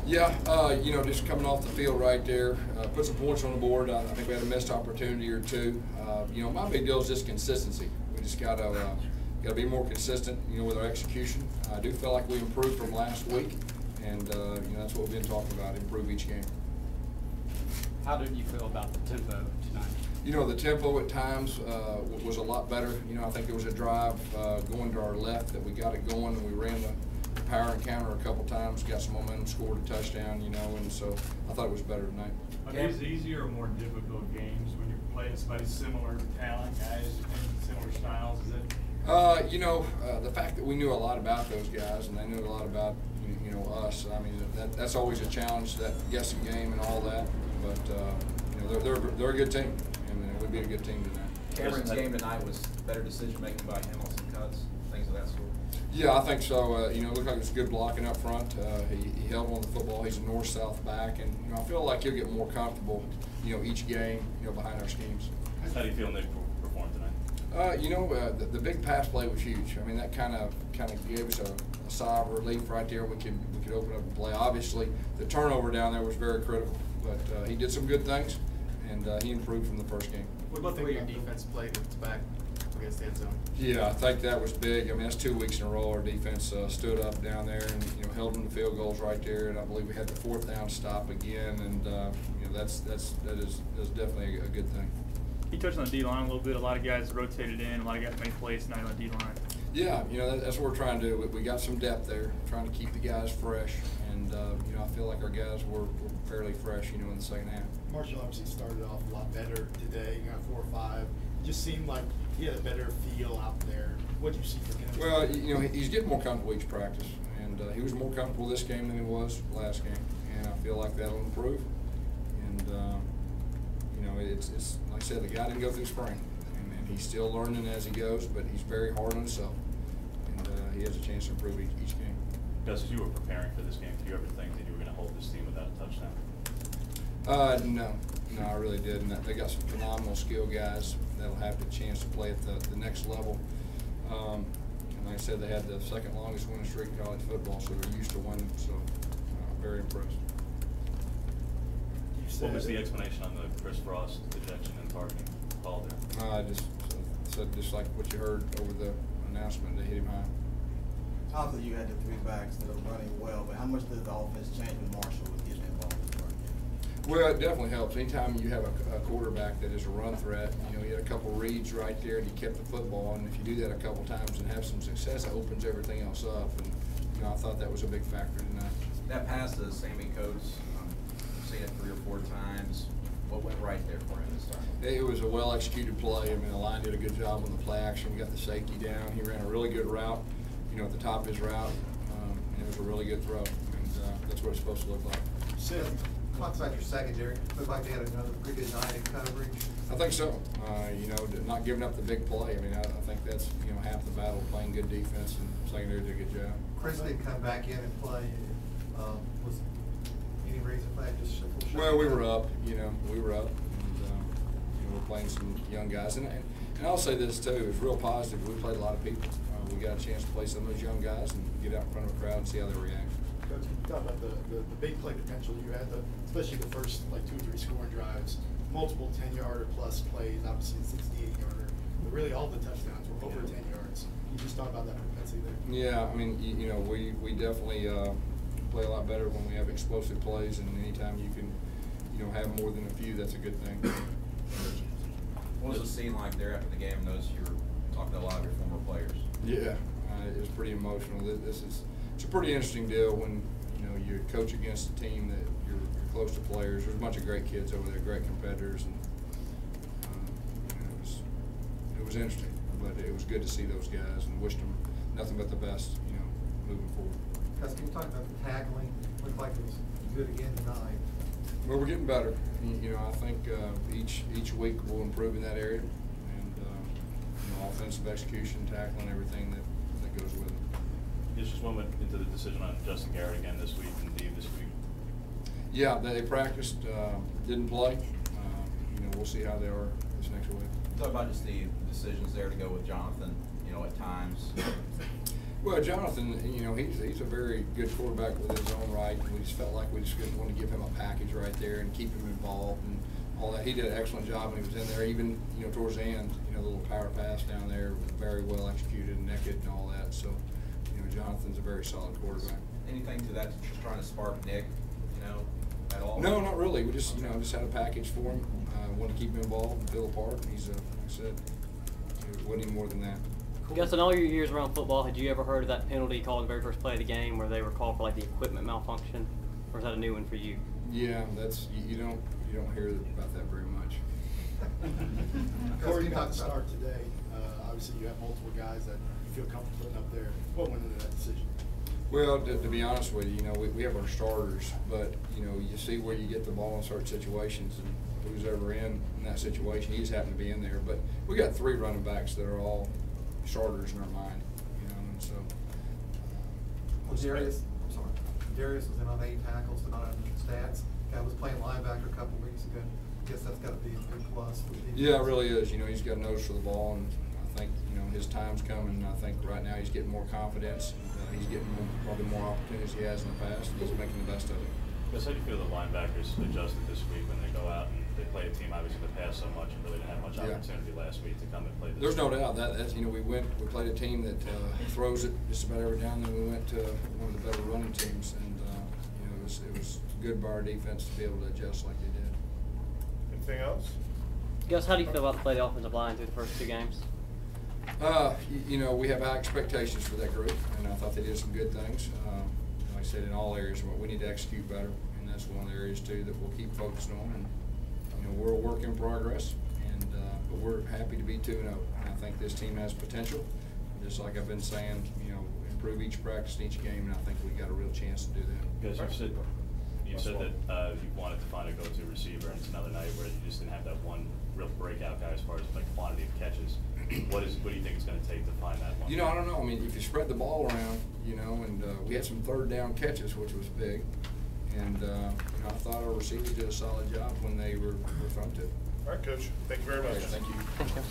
Yeah, just coming off the field right there, put some points on the board. I think we had a missed opportunity or two. My big deal is just consistency. We just gotta be more consistent, with our execution. I do feel like we improved from last week, and that's what we've been talking about: improve each game. How did you feel about the tempo tonight? The tempo at times was a lot better. I think there was a drive going to our left that we got it going, and we ran the power encounter a couple times, got some momentum, scored a touchdown, and so I thought it was better tonight. Are these easier or more difficult games when you're playing somebody similar talent, guys in similar styles? Is it? The fact that we knew a lot about those guys and they knew a lot about us. I mean, that's always a challenge, that guessing game and all that. But they're a good team, and we beat a good team tonight. Cameron's game tonight was better decision making by him on some cuts, things of that sort. Yeah, I think so. It looked like it was good blocking up front. He held on the football. He's a north-south back, and I feel like he'll get more comfortable, each game, behind our schemes. How do you feel Nick performed tonight? The big pass play was huge. I mean, that kind of gave us a sigh of relief right there. We could open up and play. Obviously, the turnover down there was very critical, but he did some good things, and he improved from the first game. What about the way your defense played its back against the end zone? Yeah, I think that was big. I mean, that's 2 weeks in a row our defense stood up down there and held them to field goals right there. And I believe we had the 4th down stop again, and that is definitely a good thing. He touched on the D-line a little bit. A lot of guys rotated in. A lot of guys made plays tonight on the D-line. Yeah, that's what we're trying to do. We got some depth there, trying to keep the guys fresh, and I feel like our guys were fairly fresh, in the second half. Marshall obviously started off a lot better today. You got 4 or 5. It just seemed like he had a better feel out there. What did you see from him? Well, he's getting more comfortable each practice, and he was more comfortable this game than he was last game, and I feel like that'll improve. And it's like I said, the guy didn't go through spring, and he's still learning as he goes, but he's very hard on himself, and he has a chance to improve each game. Gus, as you were preparing for this game, did you ever think that you were going to hold this team without a touchdown? No, I really didn't. They got some phenomenal skill guys that'll have the chance to play at the next level. And like I said, they had the second longest winning streak in college football, so they're used to winning. So, very impressed. What was the explanation on the Chris Frost ejection and targeting call there? I just said just like what you heard over the announcement, they hit him high. Obviously, you had the 3 backs that are running well, but how much did the offense change when Marshall was getting involved in the run game? Well, it definitely helps. Anytime you have a quarterback that is a run threat, he had a couple reads right there and he kept the football. And if you do that a couple times and have some success, it opens everything else up. And I thought that was a big factor tonight. That pass to Sammy Coates, seen it 3 or 4 times. What went right there for him this time? It was a well-executed play. I mean, the line did a good job on the play action. We got the safety down. He ran a really good route, at the top of his route, and it was a really good throw. And that's what it's supposed to look like. Sid, talk about your secondary. Looked like they had another pretty good night in coverage. I think so. Not giving up the big play. I mean, I think that's half the battle, playing good defense, and secondary did a good job. Chris did come back in and play. Was any reason for that? Just well, we were up. We were up, and we're playing some young guys. And I'll say this too: it's real positive. We played a lot of people. We got a chance to play some of those young guys and get out in front of a crowd and see how they react. Coach, you talk about the big play potential you had, especially the first 2 or 3 scoring drives, multiple 10-yarder plus plays, obviously the 68-yarder, but really all the touchdowns were over 10 yards. You just talk about that propensity there. Yeah, I mean, we definitely play a lot better when we have explosive plays, and anytime you can, have more than a few, that's a good thing. What was the scene like there after the game? Notice you were talking to a lot of your former players. Yeah, it was pretty emotional. It's a pretty interesting deal when you coach against a team that you're close to players. There's a bunch of great kids over there, great competitors, and it was interesting. But it was good to see those guys and wished them nothing but the best, moving forward. Gus, can you talk about the tackling? Looked like it was good again tonight. Well, we're getting better. I think each week we'll improve in that area, and offensive execution, tackling, everything that goes with it. This just went into the decision on Justin Garrett again this week and Dave this week. Yeah, they practiced, didn't play. We'll see how they are this next week. Talk about just the decisions there to go with Jonathan, at times. Well, Jonathan, you know, he's a very good quarterback with his own right. We just felt like we just didn't want to give him a package right there and keep him involved and all that. He did an excellent job when he was in there, even, you know, towards the end, you know, the little power pass down there, very well executed and naked and all that. So, you know, Jonathan's a very solid quarterback. Anything to that, just trying to spark Nick, you know, at all? No, not really. We just, you know, just had a package for him. Wanted to keep him involved and feel a part. He's, like I said, it wasn't any more than that. Gus, in all your years around football, had you ever heard of that penalty called in the very first play of the game where they were called for like the equipment malfunction, or is that a new one for you? Yeah, that's you don't hear about that very much. Corey, you got to start today. Obviously, you have multiple guys that you feel comfortable putting up there. What went into that decision? Well, to be honest with you, you know, we have our starters, but you know, you see where you get the ball in certain situations, and who's ever in that situation, he just happened to be in there. But we got 3 running backs that are all starters in our mind, you know, and so. Darius was in on 8 tackles tonight on stats. Guy was playing linebacker a couple weeks ago. I guess that's got to be a big plus for the defense. Yeah, it really is. You know, he's got a nose for the ball, and I think, you know, his time's coming. I think right now he's getting more confidence. He's getting probably more opportunities he has in the past, and he's making the best of it. Gus, how do you feel the linebackers adjusted this week when they go out and they play a team obviously in the past so much and really didn't have much opportunity last week to come and play this? There's no doubt that's, you know, we played a team that throws it just about every down. Then we went to one of the better running teams, and you know, it was good by our defense to be able to adjust like they did. Anything else? Gus, how do you feel about the play of the offensive line through the first 2 games? You know, we have high expectations for that group, and I thought they did some good things. Like I said, in all areas, we need to execute better, and that's one of the areas too that we'll keep focusing on. And you know, we're a work in progress, and but we're happy to be 2-0. And I think this team has potential. Just like I've been saying, you know, improve each practice and each game, and I think we got a real chance to do that. Gus, you said that you wanted to find a go-to receiver, and it's another night where you just didn't have that one real breakout guy as far as like quantity of catches. What do you think it's going to take to find that one? You know, I don't know. I mean, if you spread the ball around, you know, and we had some 3rd down catches, which was big, and you know, I thought our receivers did a solid job when they were thrown to. All right, Coach. Thank you very much. Thank you. Thank you.